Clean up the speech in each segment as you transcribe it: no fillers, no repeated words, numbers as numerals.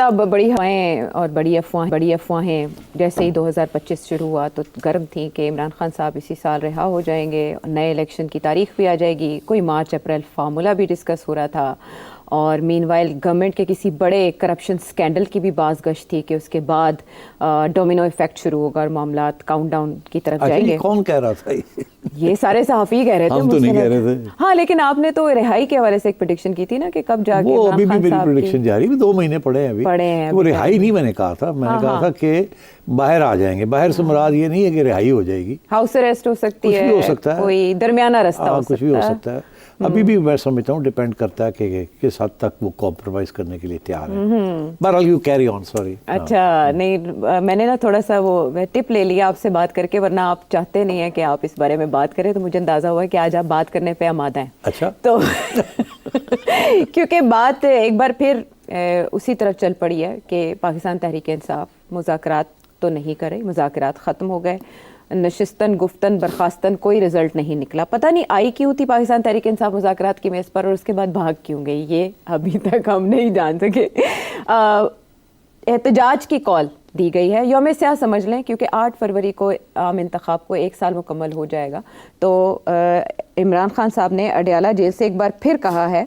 तब बड़ी हवाएं और बड़ी अफवाहें जैसे ही 2025 शुरू हुआ तो गर्म थी कि इमरान खान साहब इसी साल रिहा हो जाएंगे, नए इलेक्शन की तारीख भी आ जाएगी, कोई मार्च अप्रैल फार्मूला भी डिस्कस हो रहा था। और मीनवाइल गवर्नमेंट के किसी बड़े करप्शन स्कैंडल की भी बाज़गश थी कि उसके बाद डोमिनो इफेक्ट शुरू होगा और मामलात काउंटडाउन की तरफ जाएंगे। कौन कह रहा था ये सारे सहाफ़ी कह रहे थे, हम तो नहीं कह रहे थे। हाँ, लेकिन आपने तो रिहाई के हवाले से एक प्रेडिक्शन की थी ना कि कब जाके वो अभी भी मेरी प्रेडिक्शन जारी है, 2 महीने पड़े हैं वो रिहाई नहीं मैंने कहा था, मैंने कहा था कि बाहर आ जाएंगे। बाहर से मुराद ये नहीं है कि रिहाई हो जाएगी, हाउस अरेस्ट हो सकती है, कुछ भी हो सकता है, कोई दरमियाना रास्ता हो सकता है, कुछ भी हो सकता है। अभी भी मैं समझता हूँ डिपेंड करता है कि किस हद तक वो कॉम्प्रोमाइज करने के लिए तैयार है। बहरहाल यू कैरी ऑन, सॉरी। अच्छा, नहीं मैंने ना थोड़ा सा वो टिप ले लिया आपसे बात करके, वरना आप चाहते नहीं है कि आप इस बारे में बात करें, तो मुझे अंदाजा हुआ कि आज आप बात करने पे आमादा हैं। अच्छा तो क्योंकि बात एक बार फिर उसी तरफ चल पड़ी है कि पाकिस्तान तहरीक इंसाफ मुज़ाकरात तो नहीं करे, मुज़ाकरात ख़त्म हो गए, नशिस्तन गुफ्तन बर्खास्तन कोई रिजल्ट नहीं निकला। पता नहीं आई क्यों थी पाकिस्तान तहरीक इंसाफ मुज़ाकरात की मेज़ पर और उसके बाद भाग क्यों गई, ये अभी तक हम नहीं जान सके। एहतजाज की कॉल दी गई है, यौम स्याह समझ लें, क्योंकि 8 फरवरी को आम इंतखाब को 1 साल मुकम्मल हो जाएगा। तो इमरान खान साहब ने अडयाला जेल से एक बार फिर कहा है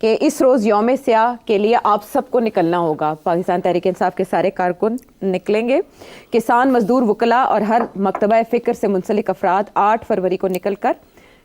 कि इस रोज़ यौम स्याह के लिए आप सबको निकलना होगा। पाकिस्तान तहरीक इंसाफ के सारे कारकुन निकलेंगे, किसान, मजदूर, वकला और हर मकतबा फ़िक्र से मुंसलिक अफराद 8 फरवरी को निकल कर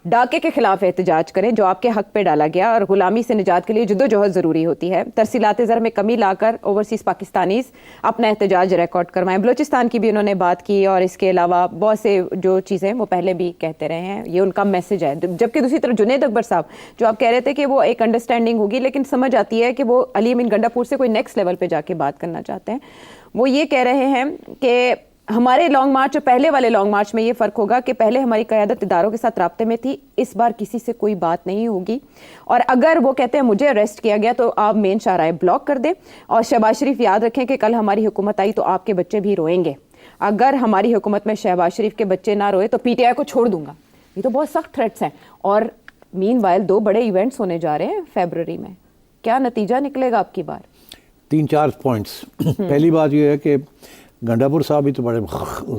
डाके के खिलाफ एहतजाज करें जो आपके हक पे डाला गया और गुलामी से निजात के लिए जद्दोजहद ज़रूरी होती है। तरसीलात ज़र में कमी लाकर ओवरसीज़ पाकिस्तानीज़ अपना एहतजाज रिकॉर्ड करवाएं। बलूचिस्तान की भी उन्होंने बात की और इसके अलावा बहुत से जो चीज़ें वो पहले भी कहते रहे हैं, ये उनका मैसेज है। जबकि दूसरी तरफ जुनैद अकबर साहब जो आप कह रहे थे कि वो एक अंडरस्टैंडिंग होगी, लेकिन समझ आती है कि वो अली अमीन गंडापुर से कोई नेक्स्ट लेवल पर जाके बात करना चाहते हैं। वो ये कह रहे हैं कि हमारे लॉन्ग मार्च और पहले वाले लॉन्ग मार्च में ये फ़र्क होगा कि पहले हमारी क़यादत इदारों के साथ राब्ते में थी, इस बार किसी से कोई बात नहीं होगी। और अगर वो कहते हैं मुझे अरेस्ट किया गया तो आप मेन शाहराह ब्लॉक कर दें। और शहबाज शरीफ याद रखें कि कल हमारी हुकूमत आई तो आपके बच्चे भी रोएंगे, अगर हमारी हुकूमत में शहबाज शरीफ के बच्चे ना रोए तो PTI को छोड़ दूंगा। ये तो बहुत सख्त थ्रेट्स हैं। और मीनवाइल 2 बड़े इवेंट्स होने जा रहे हैं फरवरी में, क्या नतीजा निकलेगा आपकी बार? 3-4 पॉइंट्स। पहली बात यह है कि गंडापुर साहब भी तो बड़े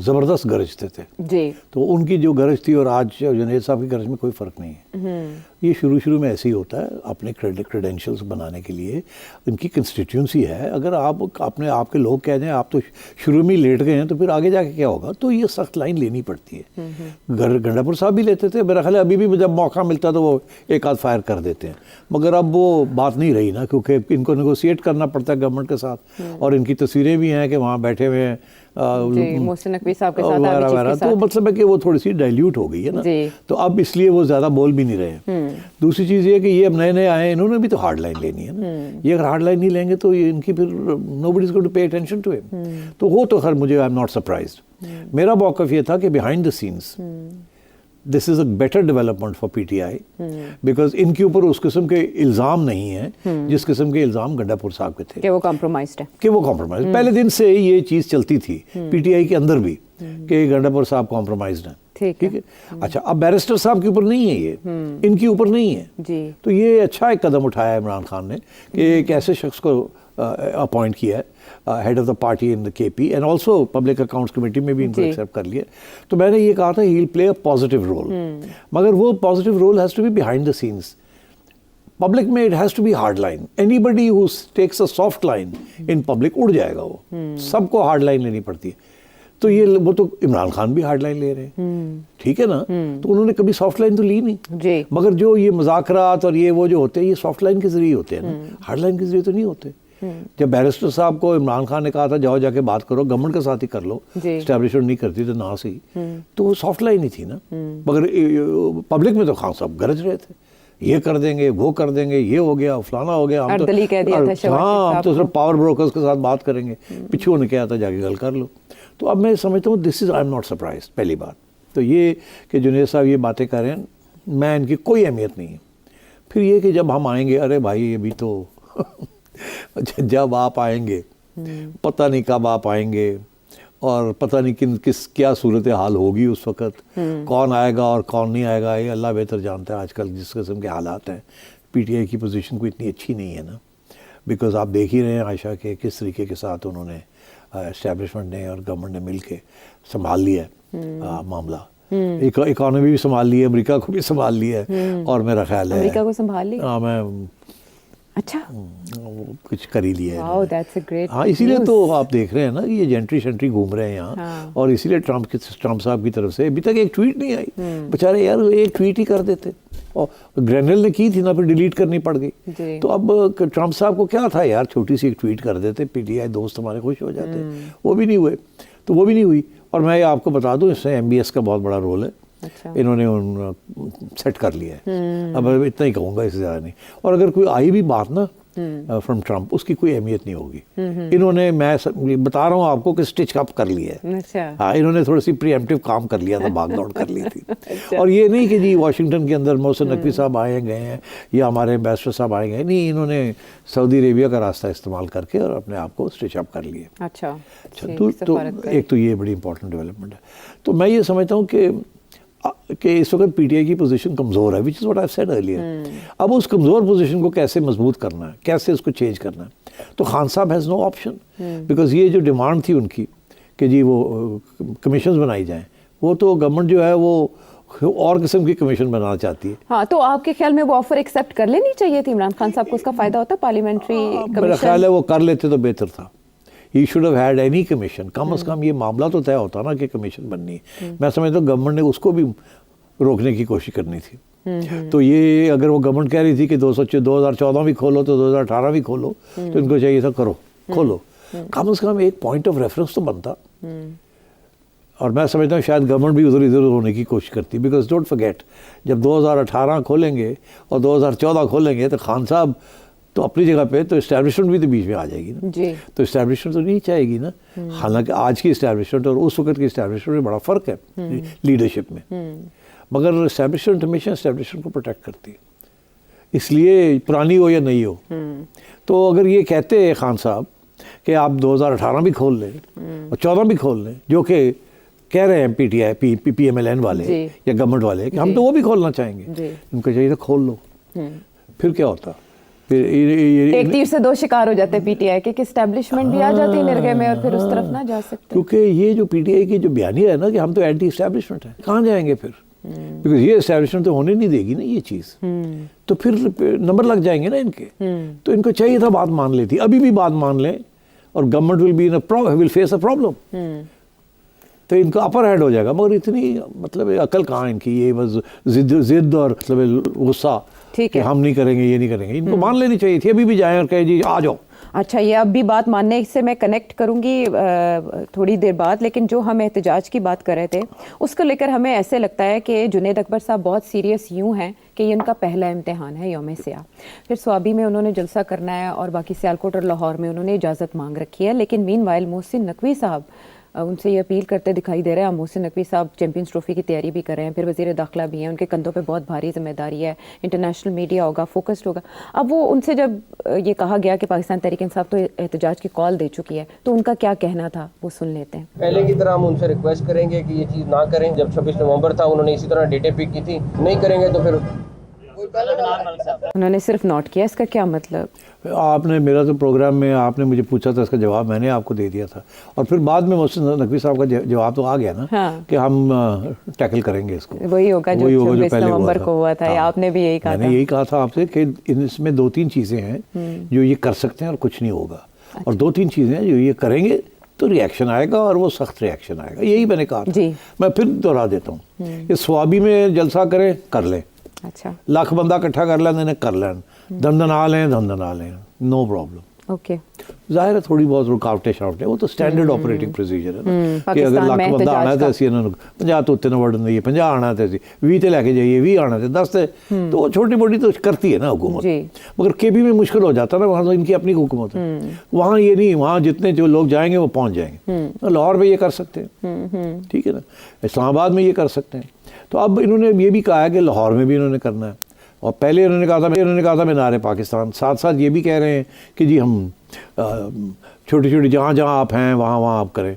ज़बरदस्त गरजते थे जी, तो उनकी जो गरज थी और आज जुनैद साहब की गरज में कोई फ़र्क नहीं है। ये शुरू में ऐसे ही होता है, अपने क्रेडेंशियल्स बनाने के लिए उनकी कंस्टिट्यूंसी है। अगर आप अपने आपके लोग कह दें आप तो शुरू में ही लेट गए हैं तो फिर आगे जाके क्या होगा, तो ये सख्त लाइन लेनी पड़ती है। गंडापुर साहब भी लेते थे, मेरा ख्याल है अभी भी जब मौका मिलता तो वो एक आध फायर कर देते हैं, मगर अब वो बात नहीं रही ना, क्योंकि इनको नेगोशिएट करना पड़ता है गवर्नमेंट के साथ। और इनकी तस्वीरें भी हैं कि वहाँ बैठे हुए हैं मोहसिन नकवी साहब के साथ, तो मतलब है कि वो थोड़ी सी डाइल्यूट हो गई है ना, तो अब इसलिए वो ज़्यादा बोल भी नहीं रहे। दूसरी चीज़ ये कि ये अब नए आए, इन्होंने भी तो हार्ड लाइन लेनी है ना। ये अगर हार्ड लाइन नहीं लेंगे तो ये इनकी फिर nobody is going to pay attention to him. तो वो तो खैर मुझे आई एम नॉट सरप्राइज्ड। मेरा मौक़िफ़ ये था कि behind the scenes this is a better development for PTI, because इनके ऊपर उस किस्म के इल्ज़ाम नहीं है जिस किस्म के इल्ज़ाम गंडापुर साहब के थे कि वो कॉम्प्रोमाइज्ड है, पहले दिन से ये चीज़ चलती थी PTI के अंदर भी कि गंडापुर साहब कॉम्प्रोमाइज्ड हैं। ठीक है। अच्छा, अब बैरिस्टर साहब के ऊपर नहीं है ये, इनके ऊपर नहीं है जी। तो ये अच्छा एक कदम उठाया इमरान खान ने कि एक ऐसे शख्स को अपॉइंट किया है head of the party in the KP and also public accounts committee में भी इनको एक्सेप्ट कर लिया। तो मैंने ये कहा था he will play a positive role, मगर वो positive role has to be behind the scenes. Public में it has to be hard line. Anybody who takes a soft line in public उड़ जाएगा वो, सबको हार्ड लाइन लेनी पड़ती है। तो ये वो तो इमरान खान भी हार्ड लाइन ले रहे हैं, ठीक है ना, तो उन्होंने कभी सॉफ्ट लाइन तो ली नहीं जी। मगर जो ये मुज़ाकरात और ये वो जो होते हैं ये सॉफ्ट लाइन के जरिए होते हैं ना, हार्ड लाइन के जरिए तो नहीं होते। जब बैरिस्टर साहब को इमरान खान ने कहा था जाओ जाके बात करो, गवर्नमेंट के साथ ही कर लो, एस्टैब्लिशमेंट नहीं करती तो ना सही, तो वो सॉफ्ट लाइन ही थी ना। मगर पब्लिक में तो खान साहब गरज रहे थे, ये कर देंगे वो कर देंगे, ये हो गया फलाना हो गया, हम तो हाँ हम तो सिर्फ पावर ब्रोकर्स के साथ बात करेंगे, पिछू ने क्या था जाके गल कर लो। तो अब मैं समझता हूँ this is I am not surprise. पहली बात तो ये कि जुनैद साहब ये बातें कर रहे हैं, मैं इनकी कोई अहमियत नहीं है। फिर ये कि जब हम आएंगे, अरे भाई अभी तो जब आप आएंगे पता नहीं कब आप आएंगे और पता नहीं किस क्या सूरत हाल होगी उस वक़्त, कौन आएगा और कौन नहीं आएगा ये अल्लाह बेहतर जानता है। आजकल जिस किस्म के हालात हैं, PTI की पोजीशन कोई इतनी अच्छी नहीं है ना, बिकॉज आप देख ही रहे हैं आयशा के किस तरीके के साथ उन्होंने एस्टेब्लिशमेंट ने और गवर्नमेंट ने मिल के संभाल लिया है मामला। इकोनॉमी भी संभाल ली है, अमेरिका को भी संभाल लिया है, और मेरा ख्याल है अमेरिका को संभाल ली। हाँ, मैं अच्छा कुछ कर ही लिया है। Wow, that's a great. हाँ, इसीलिए तो आप देख रहे हैं ना कि ये जेंट्री शेंट्री घूम रहे हैं यहाँ। हाँ। और इसीलिए ट्रम्प साहब की तरफ से अभी तक एक ट्वीट नहीं आई। बेचारे यार एक ट्वीट ही कर देते, और ग्रेनल ने की थी ना, फिर डिलीट करनी पड़ गई। तो अब ट्रम्प साहब को क्या था यार, छोटी सी एक ट्वीट कर देते, पीटीआई दोस्त हमारे खुश हो जाते। वो भी नहीं हुए, तो वो भी नहीं हुई। और मैं आपको बता दूं, इसमें MBS का बहुत बड़ा रोल है। अच्छा। इन्होंने सेट कर लिया है। अब इतना ही कहूँगा, इससे ज़्यादा नहीं। और अगर कोई आई भी बात ना फ्रॉम ट्रम्प, उसकी कोई अहमियत नहीं होगी। इन्होंने, मैं बता रहा हूँ आपको कि स्टिच अप कर लिया है। अच्छा। हाँ, इन्होंने थोड़ी सी प्रीएम्प्टिव काम कर लिया था, भाग दौड़ कर ली थी। अच्छा। और ये नहीं कि जी वाशिंगटन के अंदर मोहसिन नकवी साहब आए गए हैं या हमारे एम्बेसडर साहब आए गए, नहीं, इन्होंने सऊदी अरेबिया का रास्ता इस्तेमाल करके और अपने आप को स्टिच अप कर लिया। अच्छा। तो एक तो ये बड़ी इंपॉर्टेंट डेवलपमेंट है। तो मैं ये समझता हूँ कि इस वक्त पीटीआई की पोजीशन कमज़ोर है, which is what I said earlier. अब उस कमज़ोर पोजीशन को कैसे मजबूत करना है, कैसे उसको चेंज करना है, तो खान साहब हैज़ नो ऑप्शन, बिकॉज ये जो डिमांड थी उनकी कि जी वो कमीशंस बनाई जाएं, वो तो गवर्नमेंट जो है वो और किस्म की कमीशन बनाना चाहती है। हाँ, तो आपके ख्याल में वो ऑफर एक्सेप्ट कर लेनी चाहिए थी इमरान खान साहब को, उसका फायदा होता पार्लियामेंट्री कमीशन? मेरा ख्याल है वो कर लेते तो बेहतर था। He should have had any commission, कम से कम ये मामला तो तय होता ना कि कमीशन बननी है। मैं समझता हूँ गवर्नमेंट ने उसको भी रोकने की कोशिश करनी थी। तो ये अगर वो गवर्नमेंट कह रही थी कि 2014 भी खोलो तो 2018 भी खोलो, तो इनको चाहिए था करो, खोलो, कम से कम एक पॉइंट ऑफ रेफरेंस तो बनता। और मैं समझता हूँ शायद गवर्नमेंट भी उधर इधर होने की कोशिश करती, बिकॉज डोंट फॉरगेट, जब 2018 खोलेंगे और 2014 खोलेंगे तो खान साहब तो अपनी जगह पे, तो इस्टेब्लिशमेंट भी तो बीच में आ जाएगी ना जी। तो इस्टेब्लिशमेंट तो नहीं चाहेगी ना। हालांकि आज की इस्टेब्लिशमेंट और उस वक्त की इस्टेब्लिशमेंट में बड़ा फ़र्क है लीडरशिप में, मगर इस्टेब्लिशमेंट हमेशा इस्टेब्लिशमेंट को प्रोटेक्ट करती है, इसलिए पुरानी हो या नहीं हो। तो अगर ये कहते हैं खान साहब कि आप 2018 भी खोल लें और 14 भी खोल लें, जो कि कह रहे हैं PTI PMLN वाले या गवर्नमेंट वाले कि हम तो वो भी खोलना चाहेंगे, उनको चाहिए था खोल लो, फिर क्या होता, फिर एक तीर से दो शिकार हो जाते PTI के, कि एस्टेब्लिशमेंट भी आ जाती है निर्गय में और फिर उस तरफ ना जा सकते। क्योंकि ये जो PTI की जो बयानिया है ना कि हम तो एंटी एस्टेब्लिशमेंट है, कहाँ जाएंगे फिर, बिकॉज ये एस्टेब्लिशमेंट तो होने नहीं देगी ना ये चीज़, तो फिर नंबर लग जाएंगे ना इनके। तो इनको चाहिए था बात मान लेती, अभी भी बात मान लें और government will face a problem, तो इनका अपर हैंड हो जाएगा। मगर इतनी मतलब अकल कहाँ इनकी, ये बस जिद और मतलब गुस्सा कि हम नहीं करेंगे, ये नहीं करेंगे, इनको मान लेनी चाहिए थी, अभी भी जाएं और कहें जी आ जाओ। अच्छा, ये अब भी बात मानने से मैं कनेक्ट करूंगी थोड़ी देर बाद, लेकिन जो हम एहतजाज की बात कर रहे थे उसको लेकर हमें ऐसे लगता है कि जुनैद अकबर साहब बहुत सीरियस यूं हैं कि ये उनका पहला इम्तिहान है यौम सियाह, फिर स्वाबी में उन्होंने जलसा करना है और बाकी सियालकोट और लाहौर में उन्होंने इजाज़त मांग रखी है। लेकिन मीनवाइल मोहसिन नकवी साहब उनसे ये अपील करते दिखाई दे रहे हैं। मोहसिन नकवी साहब चैंपियंस ट्रॉफी की तैयारी भी कर रहे हैं, फिर वज़ीर दाखिला भी हैं, उनके कंधों पे बहुत भारी जिम्मेदारी है, इंटरनेशनल मीडिया होगा, फोकस्ड होगा। अब वो उनसे जब ये कहा गया कि पाकिस्तान तहरीक इंसाफ तो एहतजाज की कॉल दे चुकी है, तो उनका क्या कहना था वो सुन लेते हैं। पहले की तरह हम उनसे रिक्वेस्ट करेंगे कि ये चीज़ ना करें। जब 26 नवंबर था उन्होंने इसी तरह डेटें पिक की थी, नहीं करेंगे तो फिर उन्होंने सिर्फ नोट किया, इसका क्या मतलब? आपने मेरा तो प्रोग्राम में आपने मुझे पूछा था, इसका जवाब मैंने आपको दे दिया था, और फिर बाद में मोहसिन नकवी साहब का जवाब तो आ गया ना। हाँ। कि हम टैकल करेंगे इसको, वही होगा जो 26 नवंबर को हुआ था। आपने भी यही कहा था। मैंने यही कहा था आपसे कि इसमें 2-3 चीज़ें हैं जो ये कर सकते हैं और कुछ नहीं होगा, और 2-3 चीज़ें हैं जो ये करेंगे तो रिएक्शन आएगा और वो सख्त रिएक्शन आएगा, यही मैंने कहा था। मैं फिर दोहरा देता हूँ कि स्वाबी में जलसा करें, कर लें, अच्छा, लाख बंदा इकट्ठा कर लें, कर लें, धंधना लें, नो प्रॉब्लम। ओके, जाहिर है थोड़ी बहुत रुकावटें शावटें, वो तो स्टैंडर्ड ऑपरेटिंग प्रोसीजर है ना कि अगर लाख बंदा आना है तो इन्होंने 50 तो उत्ते वर्ड नहीं है, 50 आना है 20 लेके जाइए, 20 आना है 10 तो वो छोटी मोटी तो करती है ना हुकूमत। मगर केपी में मुश्किल हो जाता है ना, वहाँ तो इनकी अपनी हुकूमत है, वहाँ ये नहीं, वहाँ जितने जो लोग जाएंगे वो पहुँच जाएंगे। लाहौर में ये कर सकते हैं, ठीक है ना, इस्लामाबाद में ये कर सकते हैं। तो अब इन्होंने ये भी कहा है कि लाहौर में भी इन्होंने करना है, और पहले इन्होंने कहा था मीनार पाकिस्तान, साथ साथ ये भी कह रहे हैं कि जी हम छोटी छोटी जहाँ जहाँ आप हैं वहाँ आप करें।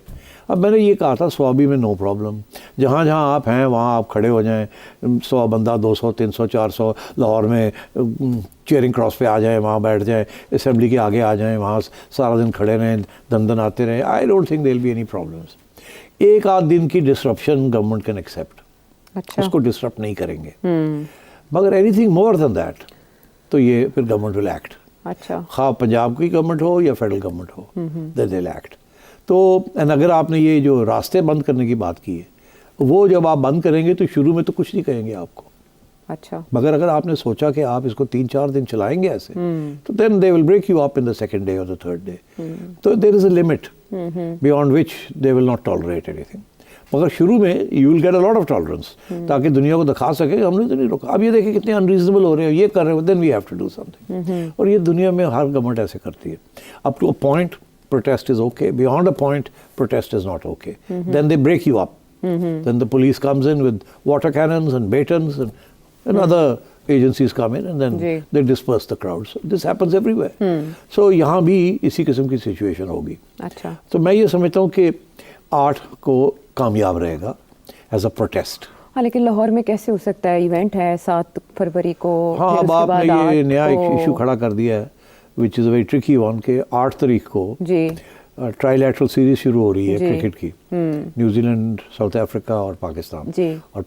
अब मैंने ये कहा था स्वाबी में नो प्रॉब्लम, जहाँ जहाँ आप हैं वहाँ आप खड़े हो जाएं, 100 बंदा 200 300 400 लाहौर में चेयरिंग क्रॉस पे आ जाएं, वहाँ बैठ जाएं, असेंबली के आगे आ जाएं, वहाँ सारा दिन खड़े रहें, दन आते रहें। I don't think there will be any problems. एक आध दिन की डिसरप्शन गवर्नमेंट कैन एक्सेप्ट, अच्छा उसको डिसरप्ट नहीं करेंगे, मगर एनीथिंग मोर देन दैट तो ये फिर गवर्नमेंट विल एक्ट। अच्छा, खा पंजाब की गवर्नमेंट हो या फेडरल गवर्नमेंट हो, दे विल एक्ट। तो अगर आपने ये जो रास्ते बंद करने की बात की है, वो जब आप बंद करेंगे तो शुरू में तो कुछ नहीं कहेंगे आपको, अच्छा, मगर अगर आपने सोचा कि आप इसको 3-4 दिन चलाएंगे ऐसे, तो then they will break you up in the second day और द थर्ड डे। तो there is a limit beyond which they will not tolerate anything. मगर शुरू में you will get a lot of tolerance, ताकि दुनिया को दिखा सके हमने तो नहीं रोका। अब ये देखिए कितने अनरीजनेबल हो रहे हैं, ये कर रहे हो, then we have to do something. और ये दुनिया में हर गवर्नमेंट ऐसे करती है। Up to a point protest is okay, beyond a point protest is not okay, then they break you up, then the police comes in with water cannons and batons and other agencies come in and then they disperse the crowds. So this happens everywhere. So यहाँ भी इसी किस्म की situation होगी। अच्छा, तो मैं ये समझता हूँ कि आर्ट को कामयाब रहेगा एज अ प्रोटेस्ट। हाँ, लेकिन लाहौर में कैसे हो सकता है? इवेंट है 7 फरवरी को। हाँ, फिर अब उसके बाद आपने ये 8 नया को- इशू खड़ा कर दिया है which is a very tricky one के 8 तारीख को जी, ट्राइलैटरल सीरीज शुरू हो रही है जी। क्रिकेट की, न्यूजीलैंड, साउथ अफ्रीका और पाकिस्तान। जी। और